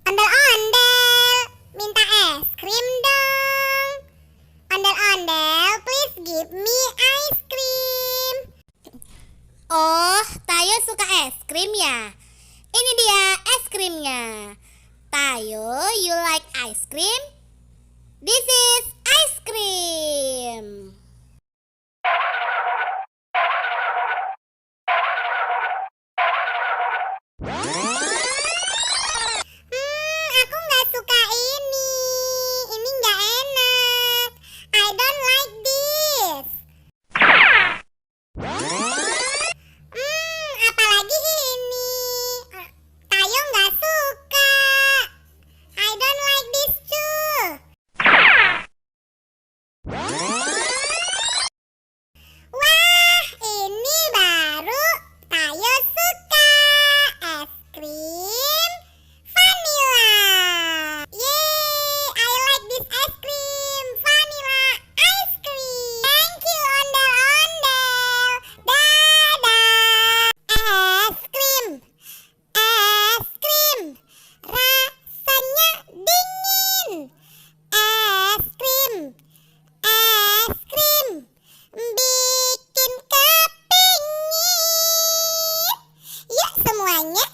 Ondel-ondel, minta es krim dong. Ondel-ondel, please give me ice cream. Oh, Tayo suka es krim ya? Ini dia es krimnya. Tayo, you like ice cream? This is ice cream. Aku nggak suka ini. Ini nggak enak. I don't like this. Apalagi ini. Tayo nggak suka. I don't like this too. Wah, ini baru Tayo suka. Es krim vanilla. Yeay, I like this ice cream. Vanilla ice cream. Thank you, ondel-ondel. Dadah. Es krim. Es krim. Rasanya dingin. Es krim. Es krim. Bikin kepingin. Yuk semuanya